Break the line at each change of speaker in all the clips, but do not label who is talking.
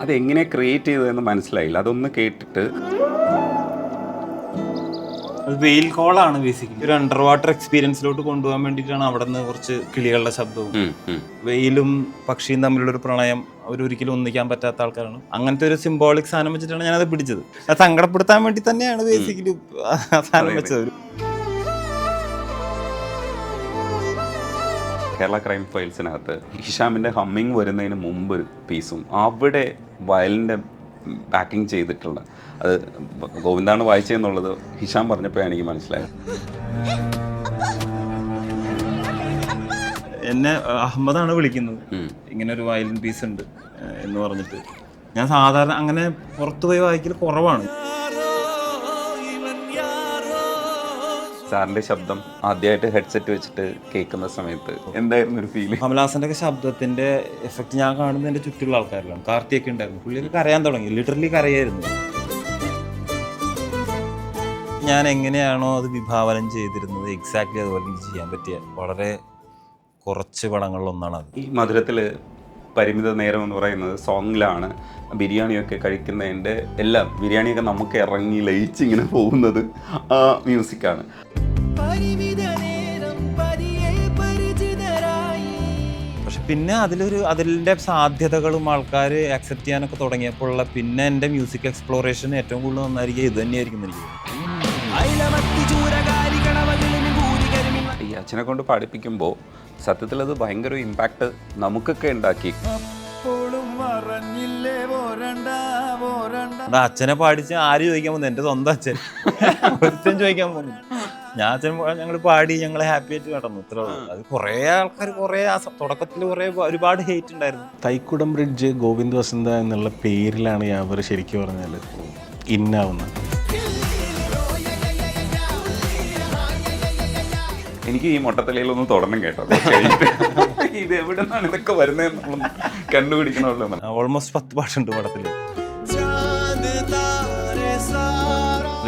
അതെങ്ങനെ ക്രിയേറ്റ് ചെയ്തതെന്ന് മനസ്സിലായില്ല. അതൊന്ന് കേട്ടിട്ട്
അത് വെയിൽ കോളാണ് ബേസിക്കലി. ഒരു അണ്ടർ വാട്ടർ എക്സ്പീരിയൻസിലോട്ട് കൊണ്ടുപോകാൻ വേണ്ടിയിട്ടാണ് അവിടെ നിന്ന് കുറച്ച് കിളികളുടെ ശബ്ദവും വെയിലും പക്ഷിയും തമ്മിലുള്ള ഒരു പ്രണയം. അവരൊരിക്കലും ഒന്നിക്കാൻ പറ്റാത്ത ആൾക്കാരാണ്. അങ്ങനത്തെ ഒരു സിംബോളിക് സാധനം വെച്ചിട്ടാണ് ഞാനത് പിടിച്ചത്. അത് സങ്കടപ്പെടുത്താൻ വേണ്ടി തന്നെയാണ് ബേസിക്കലി സാധനം വെച്ചത്.
കേരള ക്രൈം ഫയൽസിനകത്ത് ഹിഷാമിൻ്റെ ഹമ്മിങ് വരുന്നതിന് മുമ്പ് പീസും അവിടെ വയലിൻ്റെ ബാക്കിങ് ചെയ്തിട്ടുള്ള അത് ഗോവിന്ദാണ് വായിച്ചതെന്നുള്ളത് ഹിഷാം പറഞ്ഞപ്പോഴാണ് എനിക്ക് മനസ്സിലായത്.
എന്നെ അഹമ്മദാണ് വിളിക്കുന്നത്, ഇങ്ങനെ ഒരു വയലിൻ പീസ് ഉണ്ട് എന്ന് പറഞ്ഞിട്ട്. ഞാൻ സാധാരണ അങ്ങനെ പുറത്തു പോയി വായിക്കൽ കുറവാണ്.
സാറിൻ്റെ ശബ്ദം ആദ്യമായിട്ട് ഹെഡ്സെറ്റ് വെച്ചിട്ട് കേൾക്കുന്ന സമയത്ത് എന്തായിരുന്നു ഒരു ഫീൽ?
കമലഹാസൻ്റെ ഒക്കെ ശബ്ദത്തിൻ്റെ എഫക്റ്റ് ഞാൻ കാണുന്നത് എൻ്റെ ചുറ്റുള്ള ആൾക്കാരിലാണ്. കാർത്തിയൊക്കെ ഉണ്ടായിരുന്നു, പുള്ളിയൊക്കെ കരയാൻ തുടങ്ങി, ലിറ്ററലി കരയായിരുന്നു. ഞാൻ എങ്ങനെയാണോ അത് വിഭാവനം ചെയ്തിരുന്നത് എക്സാക്ട്ലി അതുപോലെ എനിക്ക് ചെയ്യാൻ പറ്റിയ വളരെ കുറച്ച് പടങ്ങളിലൊന്നാണ് അത്.
ഈ മധുരത്തിൽ പരിമിത നേരം എന്ന് പറയുന്നത് സോങ്ങിലാണ് ബിരിയാണിയൊക്കെ കഴിക്കുന്നതിൻ്റെ എല്ലാം ബിരിയാണിയൊക്കെ നമുക്ക് ഇറങ്ങി ലയിച്ചിങ്ങനെ പോകുന്നത് ആ മ്യൂസിക്കാണ്.
പക്ഷെ പിന്നെ അതിൻ്റെ സാധ്യതകളും ആൾക്കാർ ആക്സെപ്റ്റ് ചെയ്യാനൊക്കെ തുടങ്ങിയപ്പോഴുള്ള പിന്നെ എൻ്റെ മ്യൂസിക് എക്സ്പ്ലോറേഷൻ ഏറ്റവും കൂടുതൽ നന്നായിരിക്കും ഇത് തന്നെയായിരിക്കും എനിക്ക്.
ഈ അച്ഛനെ കൊണ്ട് പാടിപ്പിക്കുമ്പോൾ സത്യത്തിൽ അത് ഭയങ്കര ഇമ്പാക്റ്റ് നമുക്കൊക്കെ ഉണ്ടാക്കി.
അച്ഛനെ പാടിച്ച് ആര് ചോദിക്കാൻ പോകുന്നു? എൻ്റെ സ്വന്തം അച്ഛൻ ഒരുത്തൻ ചോദിക്കാൻ പോകുന്നു. ഞാൻ അച്ഛൻ ഞങ്ങൾ പാടി ഞങ്ങൾ ഹാപ്പി ആയിട്ട് നടന്നു, ഇത്ര. അത് കുറേ ആൾക്കാർ തുടക്കത്തിൽ ഒരുപാട് ഹേറ്റ് ഉണ്ടായിരുന്നു.
തൈക്കുടം ബ്രിഡ്ജ് ഗോവിന്ദ് വസന്ത എന്നുള്ള പേരിലാണ് അവർ ശരിക്കും പറഞ്ഞാൽ ഇന്നാവുന്നത്.
എനിക്ക് ഈ മൊട്ടത്തലയിലൊന്നും തുടരണം കേട്ടോ. ഇത് എവിടെ നിന്നാണ് ഇതൊക്കെ വരുന്നതെന്നുള്ള കണ്ടുപിടിക്കണമല്ലോ.
ഓൾമോസ്റ്റ് 10 പാട്ടുണ്ട് പടത്തിൽ.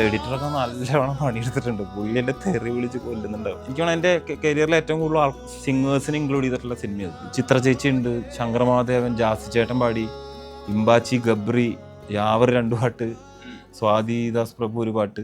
എഡിറ്ററൊക്കെ നല്ലവണ്ണം പണിയെടുത്തിട്ടുണ്ട്. പുള്ളി എൻ്റെ തെറി വിളിച്ച് കൊല്ലുന്നുണ്ടാവും. എനിക്കാണ് എൻ്റെ കരിയറിൽ ഏറ്റവും കൂടുതൽ സിംഗേഴ്സിനെ ഇൻക്ലൂഡ് ചെയ്തിട്ടുള്ള സിനിമയത്. ചിത്ര ചേച്ചി ഉണ്ട്, ശങ്കർ മഹാദേവൻ, ജാസി ചേട്ടൻ പാടി, ഇമ്പാച്ചി, ഗബ്രി, യാവർ 2 പാട്ട്, സ്വാതി ദാസ് പ്രഭു ഒരു പാട്ട്.